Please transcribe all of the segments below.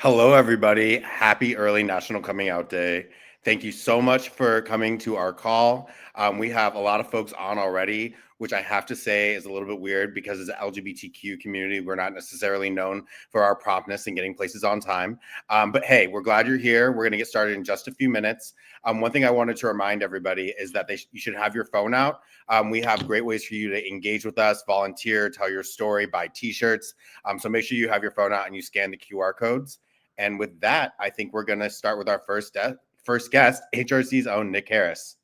Hello, everybody. Happy early National Coming Out Day. Thank you so much for coming to our call. We have a lot of folks on already, which I have to say is a little bit weird because as an LGBTQ community, we're not necessarily known for our promptness and getting places on time. But hey, we're glad you're here. We're going to get started in just a few minutes. One thing I wanted to remind everybody is that you should have your phone out. We have great ways for you to engage with us, volunteer, tell your story, buy t-shirts. So make sure you have your phone out and you scan the QR codes. And with that, I think we're going to start with our first guest, HRC's own Nick Harris.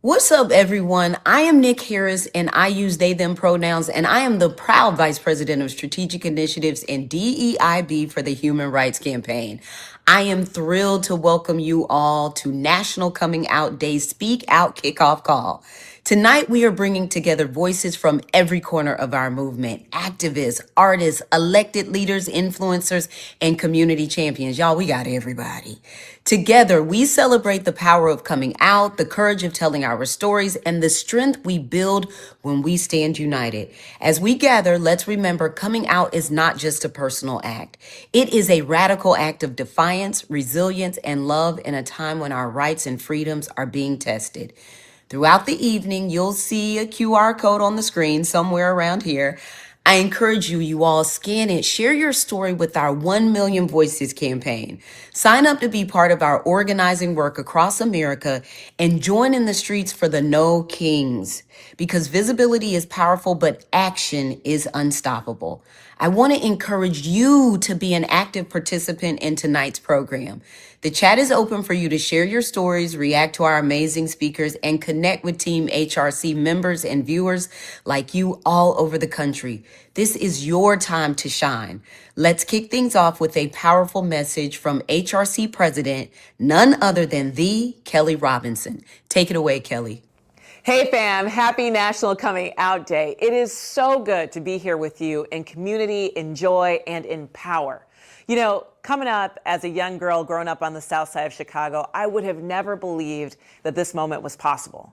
What's up, everyone? I am Nick Harris, and I use they, them pronouns, and I am the proud Vice President of Strategic Initiatives and DEIB for the Human Rights Campaign. I am thrilled to welcome you all to National Coming Out Day Speak Out Kickoff Call. Tonight, we are bringing together voices from every corner of our movement: activists, artists, elected leaders, influencers, and community champions. Y'all, we got everybody. Together, we celebrate the power of coming out, the courage of telling our stories, and the strength we build when we stand united. As we gather, let's remember coming out is not just a personal act. It is a radical act of defiance, resilience, and love in a time when our rights and freedoms are being tested. Throughout the evening, you'll see a QR code on the screen somewhere around here. I encourage you all scan it, share your story with our 1 Million Voices campaign. Sign up to be part of our organizing work across America and join in the streets for the No Kings, because visibility is powerful, but action is unstoppable. I want to encourage you to be an active participant in tonight's program. The chat is open for you to share your stories, react to our amazing speakers, and connect with Team HRC members and viewers like you all over the country. This is your time to shine. Let's kick things off with a powerful message from HRC President, none other than the Kelly Robinson. Take it away, Kelly. Hey fam, happy National Coming Out Day. It is so good to be here with you in community, in joy, and in power. You know, coming up as a young girl growing up on the south side of Chicago, I would have never believed that this moment was possible.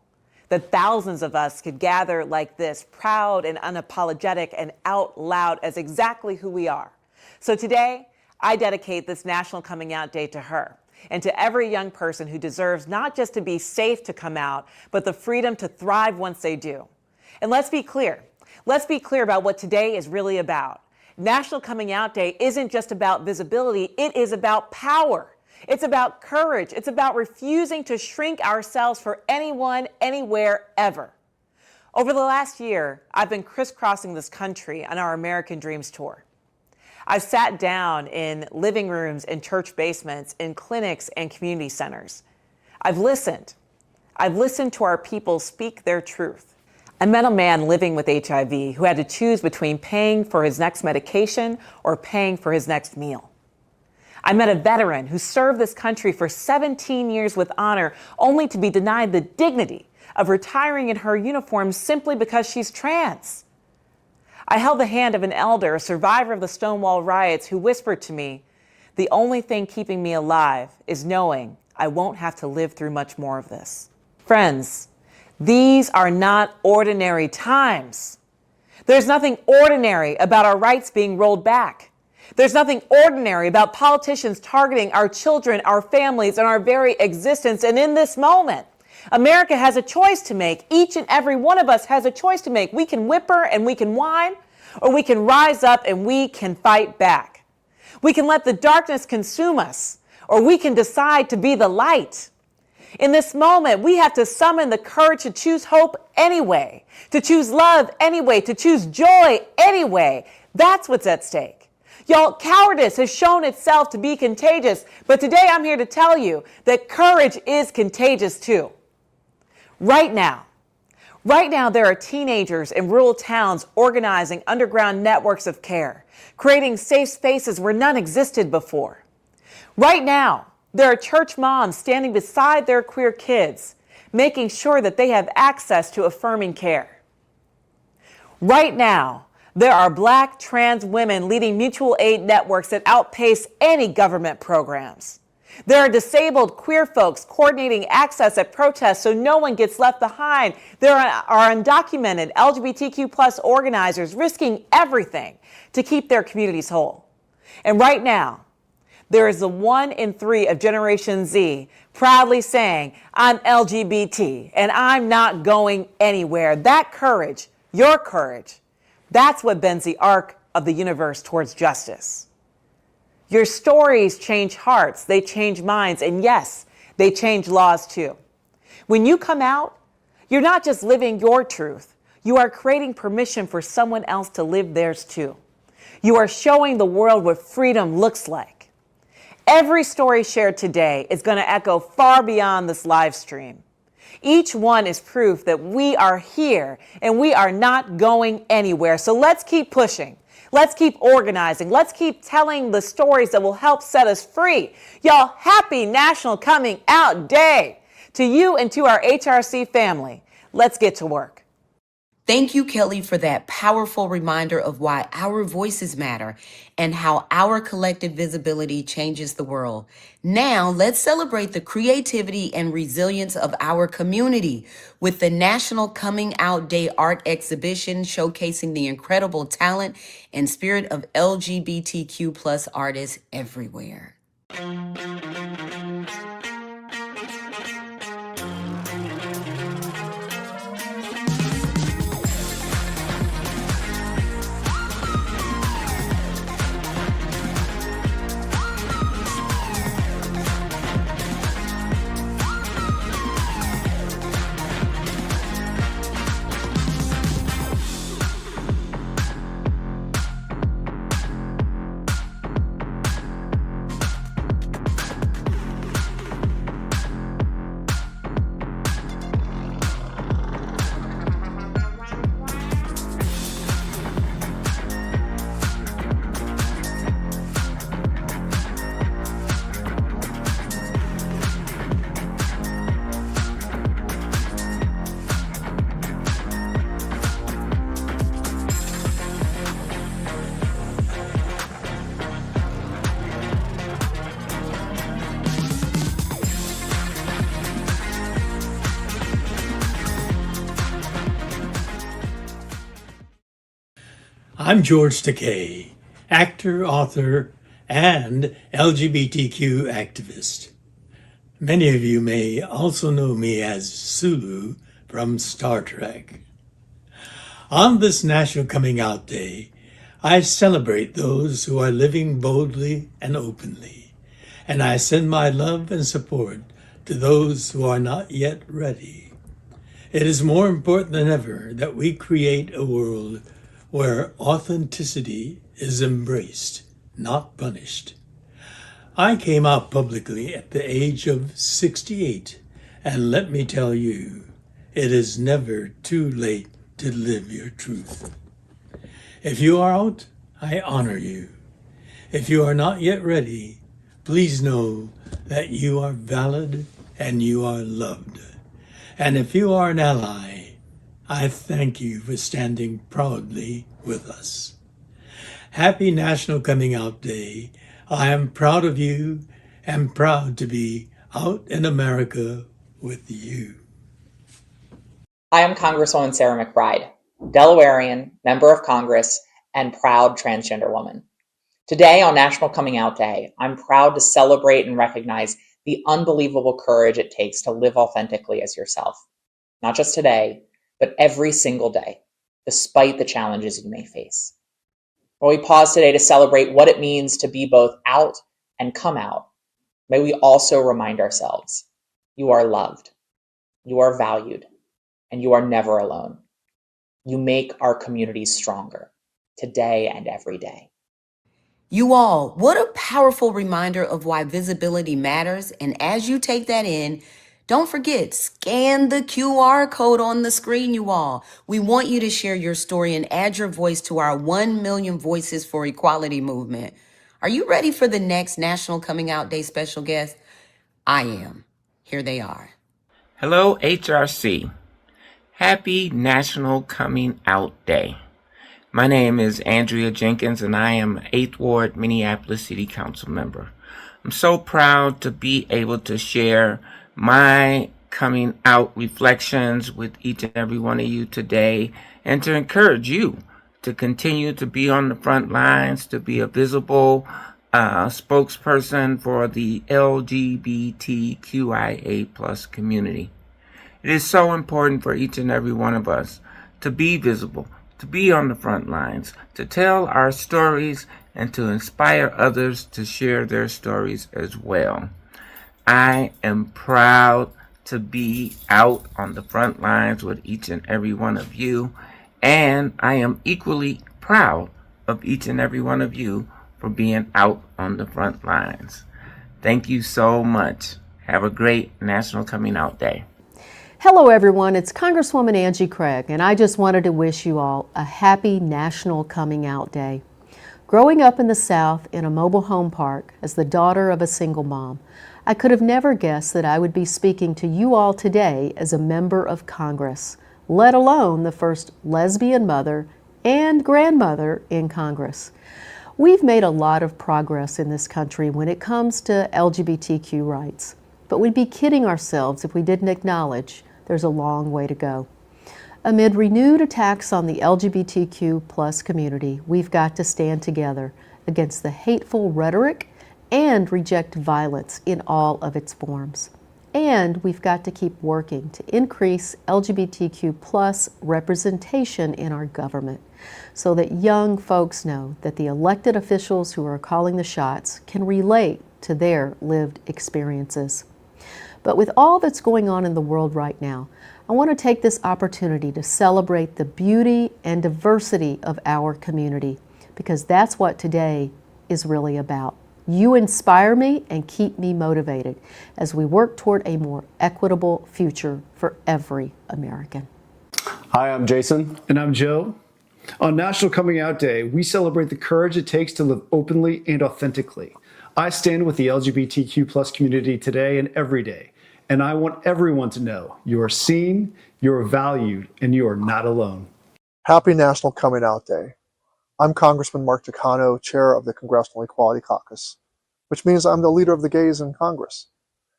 That thousands of us could gather like this, proud and unapologetic and out loud as exactly who we are. So today, I dedicate this National Coming Out Day to her, and to every young person who deserves not just to be safe to come out, but the freedom to thrive once they do. And let's be clear. Let's be clear about what today is really about. National Coming Out Day isn't just about visibility, it is about power. It's about courage. It's about refusing to shrink ourselves for anyone, anywhere, ever. Over the last year, I've been crisscrossing this country on our American Dreams tour. I've sat down in living rooms and church basements, in clinics and community centers. I've listened. I've listened to our people speak their truth. I met a man living with HIV who had to choose between paying for his next medication or paying for his next meal. I met a veteran who served this country for 17 years with honor, only to be denied the dignity of retiring in her uniform simply because she's trans. I held the hand of an elder, a survivor of the Stonewall riots, who whispered to me, "The only thing keeping me alive is knowing I won't have to live through much more of this." Friends, these are not ordinary times. There's nothing ordinary about our rights being rolled back. There's nothing ordinary about politicians targeting our children, our families, and our very existence. And in this moment, America has a choice to make. Each and every one of us has a choice to make. We can whimper and we can whine, or we can rise up and we can fight back. We can let the darkness consume us, or we can decide to be the light. In this moment, we have to summon the courage to choose hope anyway, to choose love anyway, to choose joy anyway. That's what's at stake. Y'all, cowardice has shown itself to be contagious, but today I'm here to tell you that courage is contagious too. Right now, there are teenagers in rural towns organizing underground networks of care, creating safe spaces where none existed before. Right now, there are church moms standing beside their queer kids, making sure that they have access to affirming care. Right now, there are Black trans women leading mutual aid networks that outpace any government programs. There are disabled queer folks coordinating access at protests so no one gets left behind. There are undocumented LGBTQ plus organizers risking everything to keep their communities whole. And right now, there is the 1 in 3 of Generation Z proudly saying, I'm LGBT and I'm not going anywhere. That courage, your courage, that's what bends the arc of the universe towards justice. Your stories change hearts, they change minds, and yes, they change laws too. When you come out, you're not just living your truth, you are creating permission for someone else to live theirs too. You are showing the world what freedom looks like. Every story shared today is going to echo far beyond this live stream. Each one is proof that we are here and we are not going anywhere. So let's keep pushing. Let's keep organizing. Let's keep telling the stories that will help set us free. Y'all, happy National Coming Out Day to you and to our HRC family. Let's get to work. Thank you, Kelly, for that powerful reminder of why our voices matter and how our collective visibility changes the world. Now, let's celebrate the creativity and resilience of our community with the National Coming Out Day art exhibition showcasing the incredible talent and spirit of LGBTQ plus artists everywhere. I'm George Takei, actor, author, and LGBTQ activist. Many of you may also know me as Sulu from Star Trek. On this National Coming Out Day, I celebrate those who are living boldly and openly, and I send my love and support to those who are not yet ready. It is more important than ever that we create a world where authenticity is embraced, not punished. I came out publicly at the age of 68, and let me tell you, it is never too late to live your truth. If you are out, I honor you. If you are not yet ready, please know that you are valid and you are loved. And if you are an ally, I thank you for standing proudly with us. Happy National Coming Out Day. I am proud of you and proud to be out in America with you. I am Congresswoman Sarah McBride, Delawarean, member of Congress, and proud transgender woman. Today on National Coming Out Day, I'm proud to celebrate and recognize the unbelievable courage it takes to live authentically as yourself. Not just today, but every single day, despite the challenges you may face. When we pause today to celebrate what it means to be both out and come out, may we also remind ourselves, you are loved, you are valued, and you are never alone. You make our communities stronger, today and every day. You all, what a powerful reminder of why visibility matters. And as you take that in, don't forget, scan the QR code on the screen, you all. We want you to share your story and add your voice to our 1 million Voices for Equality movement. Are you ready for the next National Coming Out Day special guest? I am. Here they are. Hello, HRC. Happy National Coming Out Day. My name is Andrea Jenkins, and I am 8th Ward Minneapolis City Council member. I'm so proud to be able to share my coming out reflections with each and every one of you today, and to encourage you to continue to be on the front lines, to be a visible spokesperson for the LGBTQIA plus community. It is so important for each and every one of us to be visible, to be on the front lines, to tell our stories, and to inspire others to share their stories as well. I am proud to be out on the front lines with each and every one of you, and I am equally proud of each and every one of you for being out on the front lines. Thank you so much. Have a great National Coming Out Day. Hello everyone, it's Congresswoman Angie Craig, and I just wanted to wish you all a happy National Coming Out Day. Growing up in the South in a mobile home park as the daughter of a single mom, I could have never guessed that I would be speaking to you all today as a member of Congress, let alone the first lesbian mother and grandmother in Congress. We've made a lot of progress in this country when it comes to LGBTQ rights, but we'd be kidding ourselves if we didn't acknowledge there's a long way to go. Amid renewed attacks on the LGBTQ plus community, we've got to stand together against the hateful rhetoric and reject violence in all of its forms. And we've got to keep working to increase LGBTQ plus representation in our government so that young folks know that the elected officials who are calling the shots can relate to their lived experiences. But with all that's going on in the world right now, I want to take this opportunity to celebrate the beauty and diversity of our community, because that's what today is really about. You inspire me and keep me motivated as we work toward a more equitable future for every American. Hi, I'm Jason. And I'm Joe. On National Coming Out Day, we celebrate the courage it takes to live openly and authentically. I stand with the LGBTQ plus community today and every day, and I want everyone to know you are seen, you are valued, and you are not alone. Happy National Coming Out Day. I'm Congressman Mark Takano, chair of the Congressional Equality Caucus, which means I'm the leader of the gays in Congress.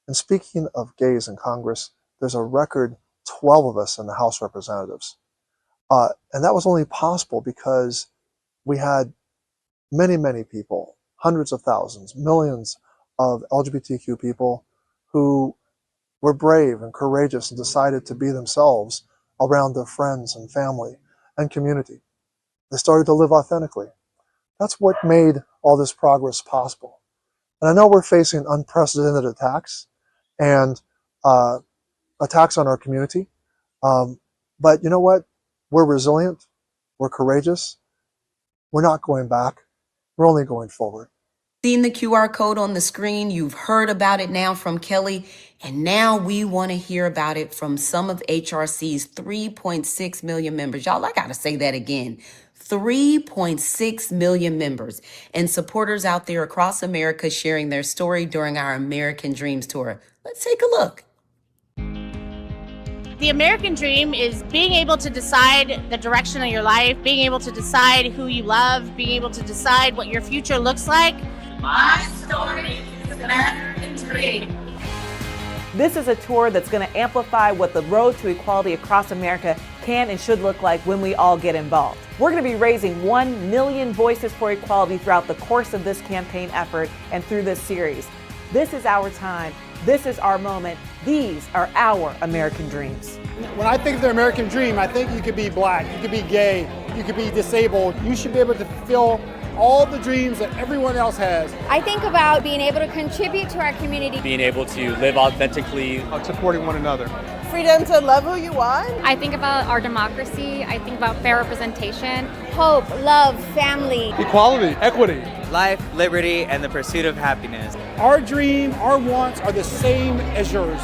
And speaking of gays in Congress, there's a record 12 of us in the House of Representatives. And that was only possible because we had many, many people, hundreds of thousands, millions of LGBTQ people who were brave and courageous and decided to be themselves around their friends and family and community. They started to live authentically. That's what made all this progress possible. And I know we're facing unprecedented attacks and attacks on our community. But you know what? We're resilient. We're courageous. We're not going back. We're only going forward. Seen the QR code on the screen. You've heard about it now from Kelly. And now we want to hear about it from some of HRC's 3.6 million members. Y'all, I got to say that again. 3.6 million members and supporters out there across America sharing their story during our American Dreams Tour. Let's take a look. The American dream is being able to decide the direction of your life, being able to decide who you love, being able to decide what your future looks like. My story is an American dream. This is a tour that's going to amplify what the road to equality across America can and should look like when we all get involved. We're going to be raising 1 million voices for equality throughout the course of this campaign effort and through this series. This is our time. This is our moment. These are our American dreams. When I think of the American dream, I think you could be black, you could be gay, you could be disabled. You should be able to fulfill all the dreams that everyone else has. I think about being able to contribute to our community. Being able to live authentically. Supporting one another. Freedom to love who you want. I think about our democracy. I think about fair representation. Hope, love, family. Equality, equity. Life, liberty, and the pursuit of happiness. Our dream, our wants are the same as yours.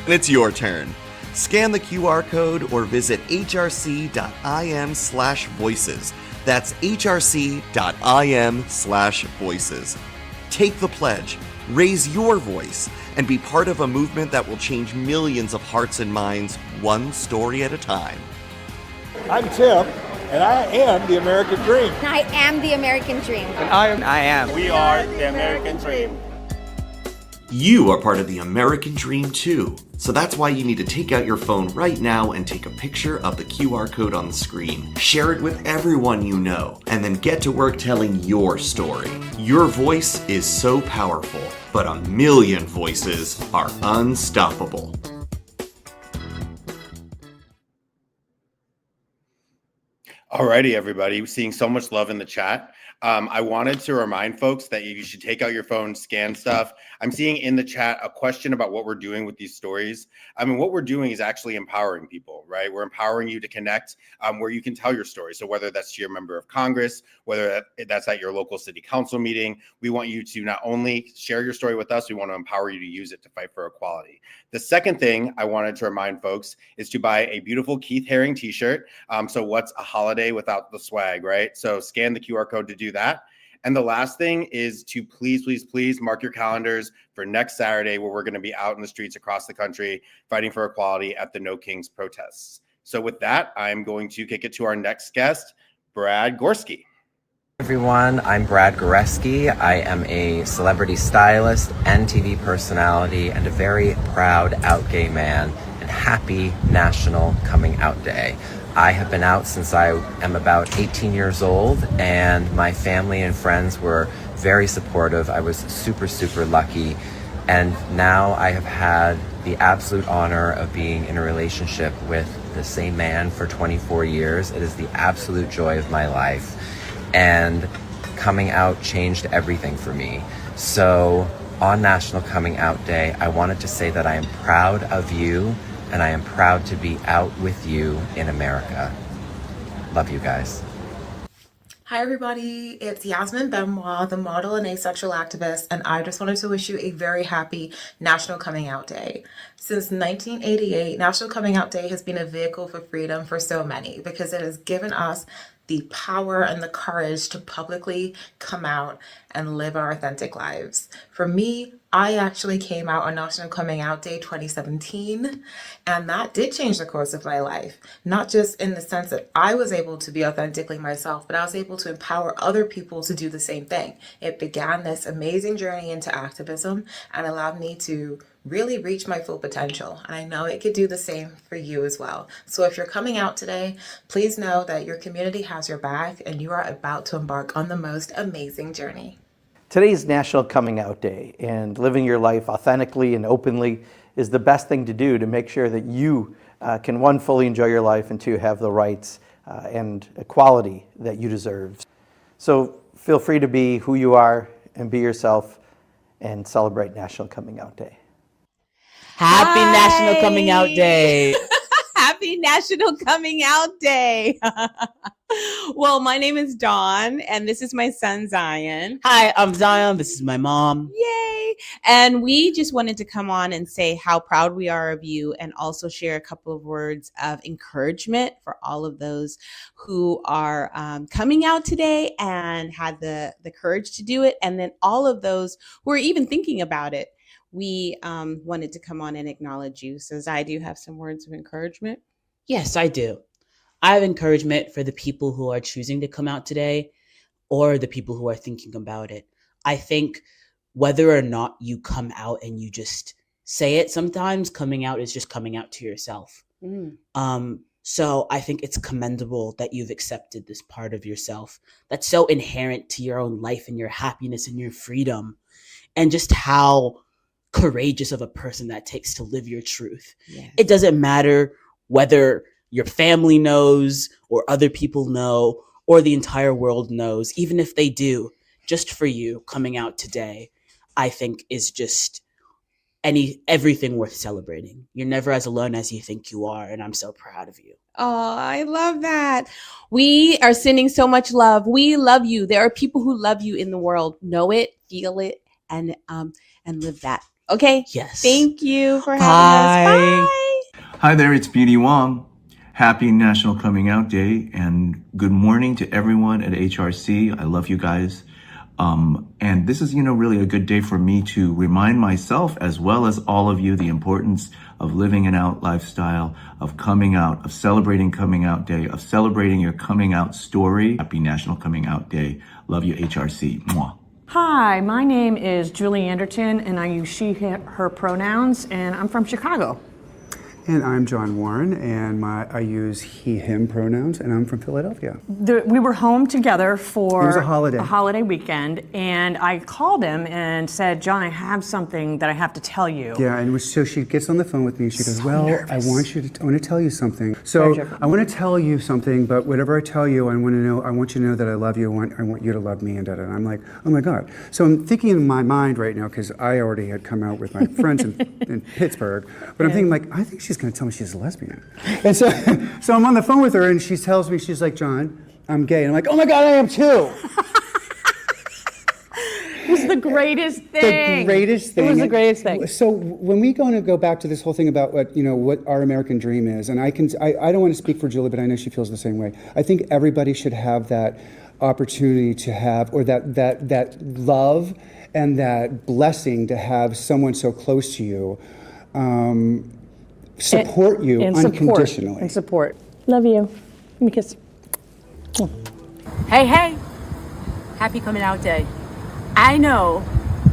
It's your turn. Scan the QR code or visit hrc.im/voices. That's hrc.im/voices. Take the pledge, raise your voice, and be part of a movement that will change millions of hearts and minds, one story at a time. I'm Tim, and I am the American dream. I am the American dream. And I am. We are the American dream. You are part of the American dream too. So that's why you need to take out your phone right now and take a picture of the QR code on the screen. Share it with everyone you know, and then get to work telling your story. Your voice is so powerful, but a million voices are unstoppable. Alrighty, everybody. We're seeing so much love in the chat. I wanted to remind folks that you should take out your phone, scan stuff. I'm seeing in the chat a question about what we're doing with these stories. I mean, what we're doing is actually empowering people, right? We're empowering you to connect where you can tell your story. So whether that's to your member of Congress, whether that's at your local city council meeting, we want you to not only share your story with us, we want to empower you to use it to fight for equality. The second thing I wanted to remind folks is to buy a beautiful Keith Haring t-shirt. So what's a holiday without the swag, right? So scan the QR code to do that. And the last thing is to please mark your calendars for next Saturday, where we're going to be out in the streets across the country fighting for equality at the No Kings protests. So with that, I'm going to kick it to our next guest, Brad Gorski. Everyone, I'm Brad Goreski. I am a celebrity stylist and TV personality and a very proud out gay man, and happy National Coming Out Day. I have been out since I am about 18 years old, and my family and friends were very supportive. I was super lucky, and now I have had the absolute honor of being in a relationship with the same man for 24 years. It is the absolute joy of my life. And coming out changed everything for me. So on National Coming Out Day, I wanted to say that I am proud of you, and I am proud to be out with you in America. Love you guys. Hi everybody, it's Yasmin Benoit, the model and asexual activist, and I just wanted to wish you a very happy National Coming Out Day. Since 1988, National Coming Out Day has been a vehicle for freedom for so many, because it has given us the power and the courage to publicly come out and live our authentic lives. For me, I actually came out on National Coming Out Day 2017, and that did change the course of my life. Not just in the sense that I was able to be authentically myself, but I was able to empower other people to do the same thing. It began this amazing journey into activism and allowed me to really reach my full potential. And I know it could do the same for you as well. So if you're coming out today, please know that your community has your back and you are about to embark on the most amazing journey. Today's National Coming Out Day, and living your life authentically and openly is the best thing to do to make sure that you can, one, fully enjoy your life, and two, have the rights and equality that you deserve. So feel free to be who you are and be yourself, and celebrate National Coming Out Day. Happy National Coming Out Day. Happy National Coming Out Day. Well, my name is Dawn, and this is my son, Zion. Hi, I'm Zion. This is my mom. Yay. And we just wanted to come on and say how proud we are of you, and also share a couple of words of encouragement for all of those who are coming out today and had the courage to do it, and then all of those who are even thinking about it. We wanted to come on and acknowledge you. So, Zai, do you have some words of encouragement? Yes, I do. I have encouragement for the people who are choosing to come out today, or the people who are thinking about it. I think whether or not you come out and you just say it, sometimes coming out is just coming out to yourself. So I think it's commendable that you've accepted this part of yourself that's so inherent to your own life and your happiness and your freedom, and just how courageous of a person that takes to live your truth. Yes. It doesn't matter whether your family knows, or other people know, or the entire world knows. Even if they do, just for you coming out today, I think is just everything worth celebrating. You're never as alone as you think you are, and I'm so proud of you. Oh, I love that. We are sending so much love. We love you. There are people who love you in the world. Know it, feel it, and live that. Okay? Yes. Thank you for having us. Bye. Hi there, it's Beauty Wong. Happy National Coming Out Day, and good morning to everyone at HRC. I love you guys. And this is, really a good day for me to remind myself, as well as all of you, the importance of living an out lifestyle, of coming out, of celebrating Coming Out Day, of celebrating your coming out story. Happy National Coming Out Day. Love you, HRC. Mwah. Hi, my name is Julie Anderton, and I use she, her pronouns, and I'm from Chicago. And I'm John Warren, and I use he, him pronouns, and I'm from Philadelphia. We were home together for It was a holiday weekend, and I called him and said, John, I have something that I have to tell you. Yeah, and so she gets on the phone with me, and she goes, well, nervous. I want to tell you something. So I want to tell you something, but whatever I tell you, I want you to know that I love you, I want you to love me, and da-da. And I'm like, oh my God. So I'm thinking in my mind right now, because I already had come out with my friends in Pittsburgh, but I'm thinking like, I think she's going to tell me she's a lesbian. And so I'm on the phone with her, and she tells me, she's like, John, I'm gay. And I'm like, oh my God, I am too. It was the greatest thing. The greatest thing. It was the greatest thing. So when we going to go back to this whole thing about what our American dream is, and I don't want to speak for Julie, but I know she feels the same way. I think everybody should have that opportunity to have, or that love and that blessing to have someone so close to you support you unconditionally. And support. Love you. Give me a kiss. Hey, happy coming out day. I know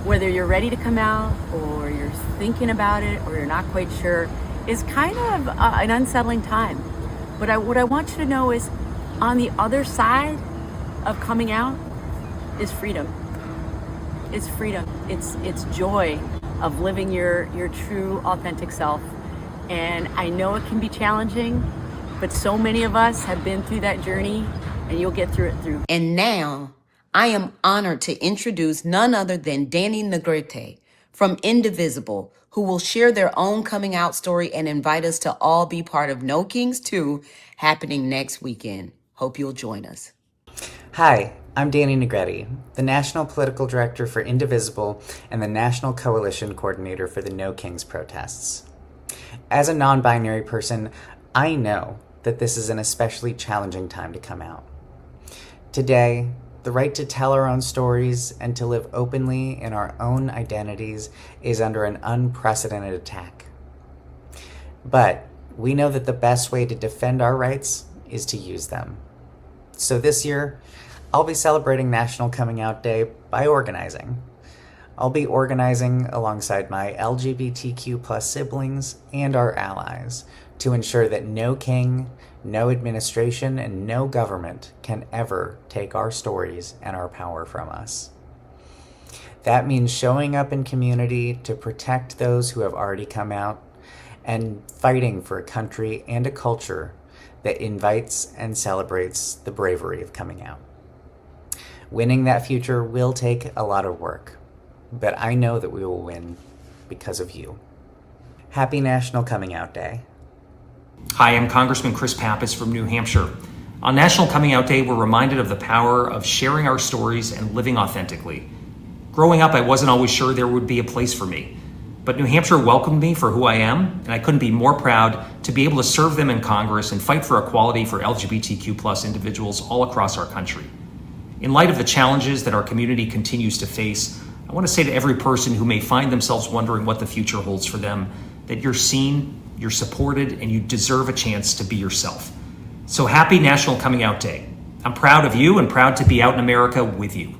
whether you're ready to come out or you're thinking about it or you're not quite sure, is kind of an unsettling time. But what I want you to know is on the other side of coming out is freedom. It's freedom. It's joy of living your true, authentic self. And I know it can be challenging, but so many of us have been through that journey, and you'll get through it. And now, I am honored to introduce none other than Danny Negrete from Indivisible, who will share their own coming out story and invite us to all be part of No Kings 2 happening next weekend. Hope you'll join us. Hi, I'm Danny Negrete, the National Political Director for Indivisible and the National Coalition Coordinator for the No Kings protests. As a non-binary person, I know that this is an especially challenging time to come out. Today, the right to tell our own stories and to live openly in our own identities is under an unprecedented attack. But we know that the best way to defend our rights is to use them. So this year, I'll be celebrating National Coming Out Day by organizing. I'll be organizing alongside my LGBTQ+ siblings and our allies to ensure that no king, no administration, and no government can ever take our stories and our power from us. That means showing up in community to protect those who have already come out and fighting for a country and a culture that invites and celebrates the bravery of coming out. Winning that future will take a lot of work, but I know that we will win because of you. Happy National Coming Out Day. Hi, I'm Congressman Chris Pappas from New Hampshire. On National Coming Out Day, we're reminded of the power of sharing our stories and living authentically. Growing up, I wasn't always sure there would be a place for me, but New Hampshire welcomed me for who I am, and I couldn't be more proud to be able to serve them in Congress and fight for equality for LGBTQ+ individuals all across our country. In light of the challenges that our community continues to face, I want to say to every person who may find themselves wondering what the future holds for them, that you're seen, you're supported, and you deserve a chance to be yourself. So happy National Coming Out Day. I'm proud of you and proud to be out in America with you.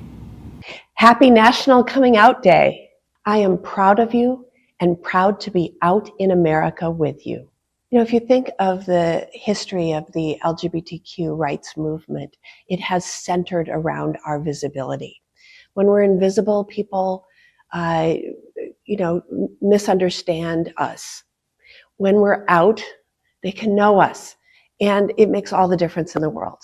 Happy National Coming Out Day. I am proud of you and proud to be out in America with you. You know, if you think of the history of the LGBTQ rights movement, it has centered around our visibility. When we're invisible, people, misunderstand us. When we're out, they can know us, and it makes all the difference in the world.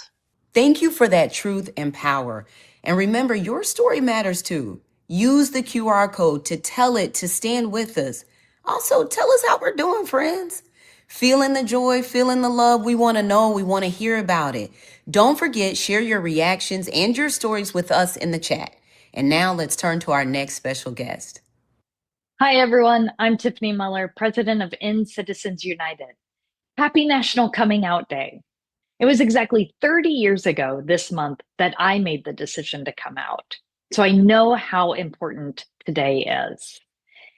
Thank you for that truth and power. And remember, your story matters too. Use the QR code to tell it to stand with us. Also, tell us how we're doing, friends. Feeling the joy, feeling the love, we want to know, we want to hear about it. Don't forget, share your reactions and your stories with us in the chat. And now let's turn to our next special guest. Hi, everyone. I'm Tiffany Muller, president of In Citizens United. Happy National Coming Out Day. It was exactly 30 years ago this month that I made the decision to come out. So I know how important today is.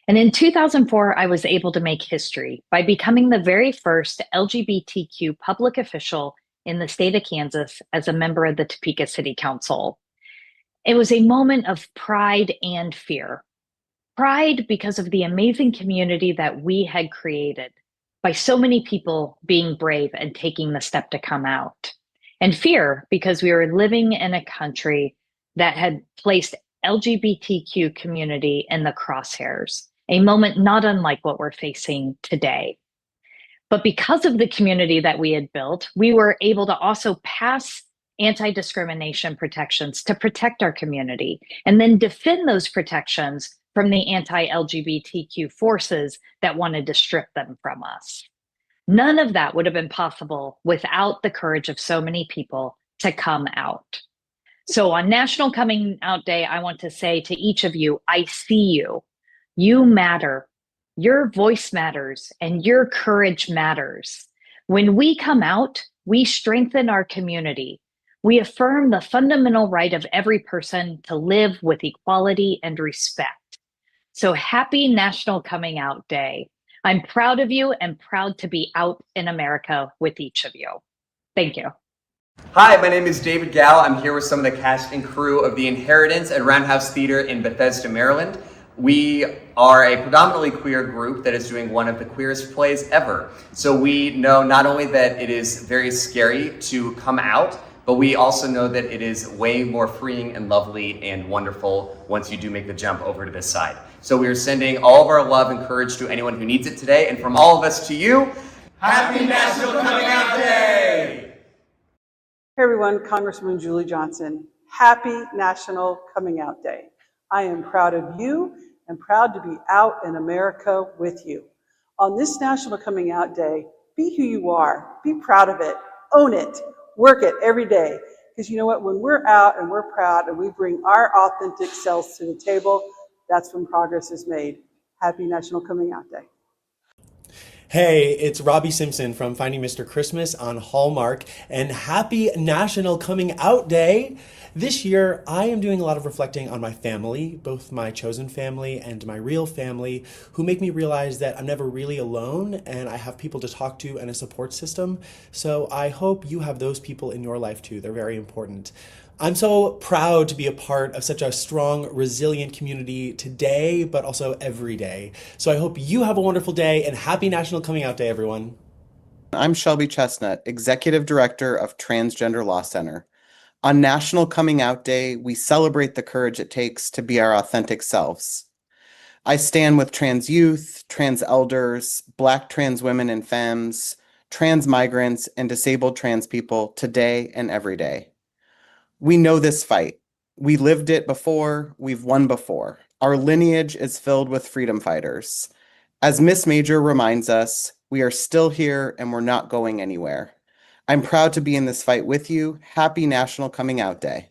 And in 2004, I was able to make history by becoming the very first LGBTQ public official in the state of Kansas as a member of the Topeka City Council. It was a moment of pride and fear. Pride because of the amazing community that we had created by so many people being brave and taking the step to come out. And fear because we were living in a country that had placed LGBTQ community in the crosshairs, a moment not unlike what we're facing today. But because of the community that we had built, we were able to also pass anti-discrimination protections to protect our community and then defend those protections from the anti-LGBTQ forces that wanted to strip them from us. None of that would have been possible without the courage of so many people to come out. So on National Coming Out Day, I want to say to each of you, I see you. You matter. Your voice matters and your courage matters. When we come out, we strengthen our community. We affirm the fundamental right of every person to live with equality and respect. So happy National Coming Out Day. I'm proud of you and proud to be out in America with each of you. Thank you. Hi, my name is David Gall. I'm here with some of the cast and crew of The Inheritance at Roundhouse Theater in Bethesda, Maryland. We are a predominantly queer group that is doing one of the queerest plays ever. So we know not only that it is very scary to come out, but we also know that it is way more freeing and lovely and wonderful once you do make the jump over to this side. So we are sending all of our love and courage to anyone who needs it today. And from all of us to you, Happy National Coming Out Day! Hey everyone, Congresswoman Julie Johnson. Happy National Coming Out Day. I am proud of you and proud to be out in America with you. On this National Coming Out Day, be who you are, be proud of it, own it, work it every day. Because you know what, when we're out and we're proud and we bring our authentic selves to the table, that's when progress is made. Happy National Coming Out Day. Hey, it's Robbie Simpson from Finding Mr. Christmas on Hallmark, and happy National Coming Out Day! This year, I am doing a lot of reflecting on my family, both my chosen family and my real family, who make me realize that I'm never really alone and I have people to talk to and a support system. So I hope you have those people in your life too. They're very important. I'm so proud to be a part of such a strong, resilient community today, but also every day. So I hope you have a wonderful day and happy National Coming Out Day, everyone. I'm Shelby Chestnut, Executive Director of Transgender Law Center. On National Coming Out Day, we celebrate the courage it takes to be our authentic selves. I stand with trans youth, trans elders, Black trans women and femmes, trans migrants, and disabled trans people today and every day. We know this fight. We lived it before, we've won before. Our lineage is filled with freedom fighters. As Miss Major reminds us, we are still here and we're not going anywhere. I'm proud to be in this fight with you. Happy National Coming Out Day.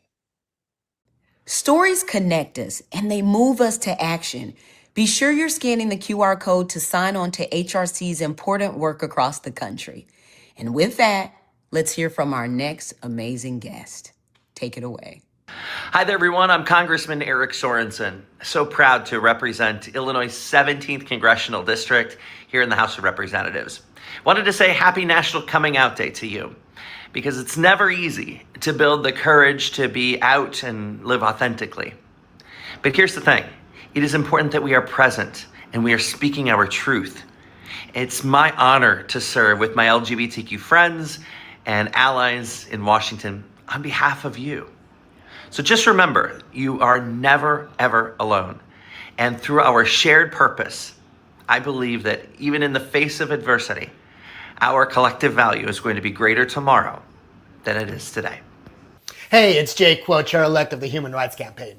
Stories connect us and they move us to action. Be sure you're scanning the QR code to sign on to HRC's important work across the country. And with that, let's hear from our next amazing guest. Take it away. Hi there, everyone. I'm Congressman Eric Sorensen. So proud to represent Illinois' 17th Congressional District here in the House of Representatives. Wanted to say Happy National Coming Out Day to you, because it's never easy to build the courage to be out and live authentically. But here's the thing. It is important that we are present and we are speaking our truth. It's my honor to serve with my LGBTQ friends and allies in Washington on behalf of you. So just remember, you are never, ever alone. And through our shared purpose, I believe that even in the face of adversity, our collective value is going to be greater tomorrow than it is today. Hey, it's Jake Quo, Chair-elect of the Human Rights Campaign.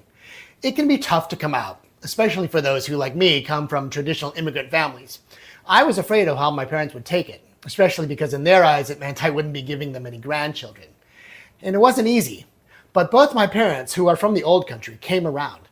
It can be tough to come out, especially for those who, like me, come from traditional immigrant families. I was afraid of how my parents would take it, especially because in their eyes it meant I wouldn't be giving them any grandchildren. And it wasn't easy, but both my parents, who are from the old country, came around.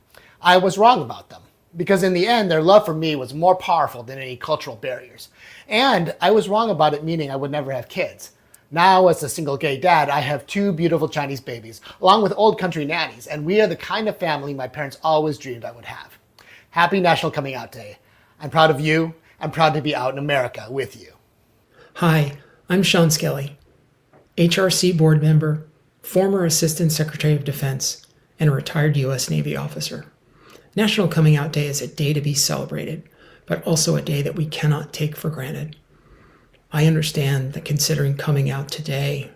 I was wrong about them, because in the end, their love for me was more powerful than any cultural barriers. And I was wrong about it meaning I would never have kids. Now, as a single gay dad, I have 2 beautiful Chinese babies, along with old country nannies, and we are the kind of family my parents always dreamed I would have. Happy National Coming Out Day. I'm proud of you. I'm proud to be out in America with you. Hi, I'm Sean Skelly, HRC board member, former Assistant Secretary of Defense, and a retired U.S. Navy officer. National Coming Out Day is a day to be celebrated, but also a day that we cannot take for granted. I understand that considering coming out today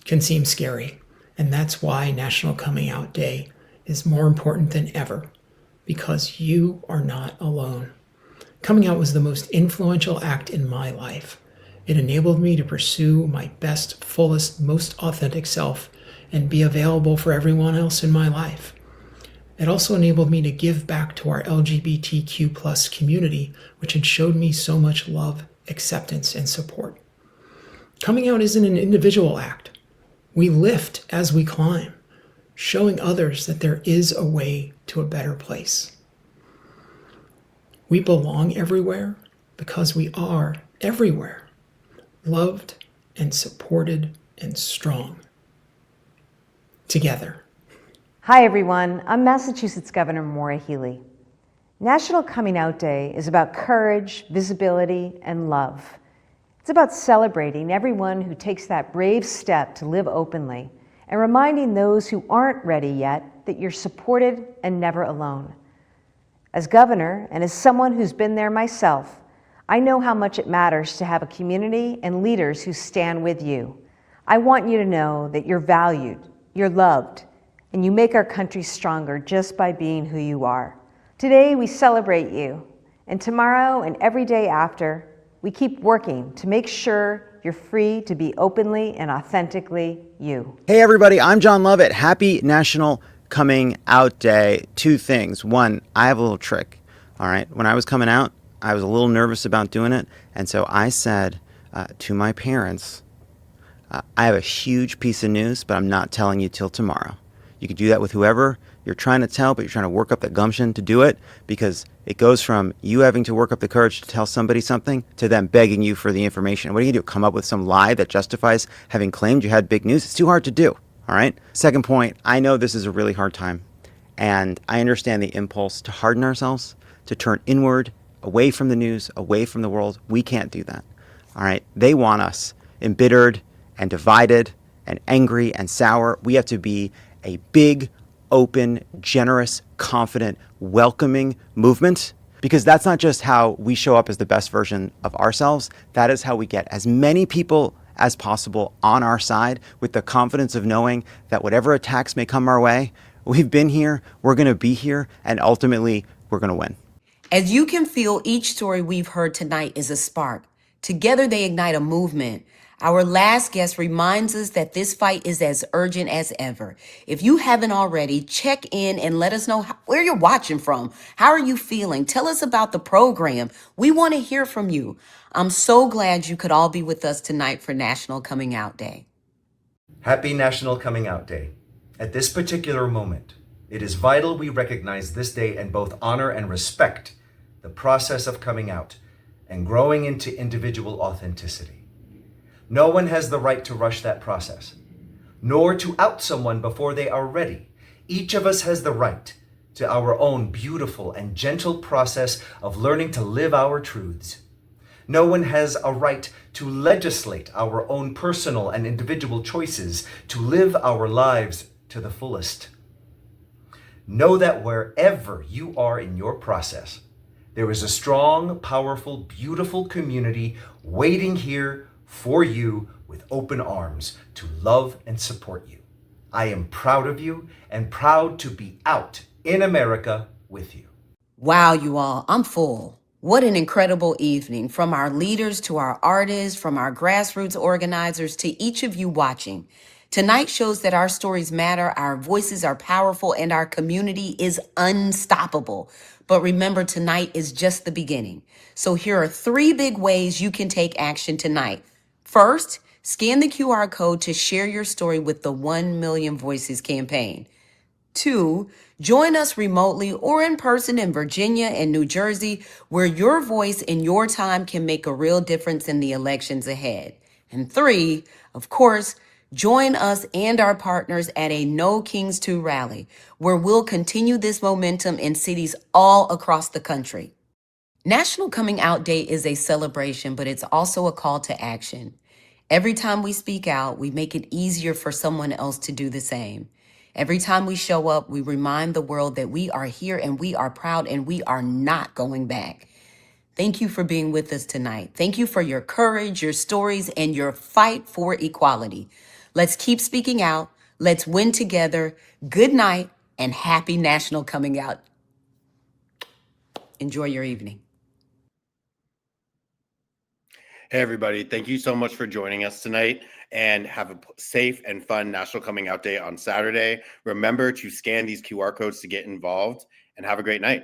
can seem scary, and that's why National Coming Out Day is more important than ever, because you are not alone. Coming out was the most influential act in my life. It enabled me to pursue my best, fullest, most authentic self and be available for everyone else in my life. It also enabled me to give back to our LGBTQ+ community, which had showed me so much love, acceptance, and support. Coming out isn't an individual act. We lift as we climb, showing others that there is a way to a better place. We belong everywhere because we are everywhere, loved and supported and strong. Together. Hi everyone, I'm Massachusetts Governor Maura Healey. National Coming Out Day is about courage, visibility, and love. It's about celebrating everyone who takes that brave step to live openly and reminding those who aren't ready yet that you're supported and never alone. As governor and as someone who's been there myself, I know how much it matters to have a community and leaders who stand with you. I want you to know that you're valued, you're loved, and you make our country stronger just by being who you are. Today we celebrate you, and tomorrow and every day after, we keep working to make sure you're free to be openly and authentically you. Hey everybody, I'm John Lovett. Happy National Coming Out Day. Two things. One, I have a little trick. All right, when I was coming out, I was a little nervous about doing it, and so I said to my parents, I have a huge piece of news, but I'm not telling you till tomorrow. You can do that with whoever you're trying to tell, but you're trying to work up that gumption to do it, because it goes from you having to work up the courage to tell somebody something to them begging you for the information. What are you going to do? Come up with some lie that justifies having claimed you had big news? It's too hard to do. All right. Second point, I know this is a really hard time, and I understand the impulse to harden ourselves, to turn inward, away from the news, away from the world. We can't do that. All right. They want us embittered and divided and angry and sour. We have to be a big, open, generous, confident, welcoming movement, because that's not just how we show up as the best version of ourselves. That is how we get as many people as possible on our side with the confidence of knowing that whatever attacks may come our way, we've been here, we're going to be here, and ultimately we're going to win. As you can feel, each story we've heard tonight is a spark. Together they ignite a movement. Our last guest reminds us that this fight is as urgent as ever. If you haven't already, check in and let us know where you're watching from. How are you feeling? Tell us about the program. We want to hear from you. I'm so glad you could all be with us tonight for National Coming Out Day. Happy National Coming Out Day. At this particular moment, it is vital we recognize this day and both honor and respect the process of coming out and growing into individual authenticity. No one has the right to rush that process, nor to out someone before they are ready. Each of us has the right to our own beautiful and gentle process of learning to live our truths. No one has a right to legislate our own personal and individual choices to live our lives to the fullest. Know that wherever you are in your process, there is a strong, powerful, beautiful community waiting here for you with open arms to love and support you. I am proud of you and proud to be out in America with you. Wow, you all, I'm full. What an incredible evening. From our leaders to our artists, from our grassroots organizers to each of you watching. Tonight shows that our stories matter, our voices are powerful, and our community is unstoppable. But remember, tonight is just the beginning. So here are 3 big ways you can take action tonight. First, scan the QR code to share your story with the 1 Million Voices campaign. 2, join us remotely or in person in Virginia and New Jersey, where your voice and your time can make a real difference in the elections ahead. And 3, of course, join us and our partners at a No Kings 2 rally, where we'll continue this momentum in cities all across the country. National Coming Out Day is a celebration, but it's also a call to action. Every time we speak out, we make it easier for someone else to do the same. Every time we show up, we remind the world that we are here and we are proud and we are not going back. Thank you for being with us tonight. Thank you for your courage, your stories, and your fight for equality. Let's keep speaking out. Let's win together. Good night and happy National Coming Out. Enjoy your evening. Hey, everybody. Thank you so much for joining us tonight, and have a safe and fun National Coming Out Day on Saturday. Remember to scan these QR codes to get involved, and have a great night.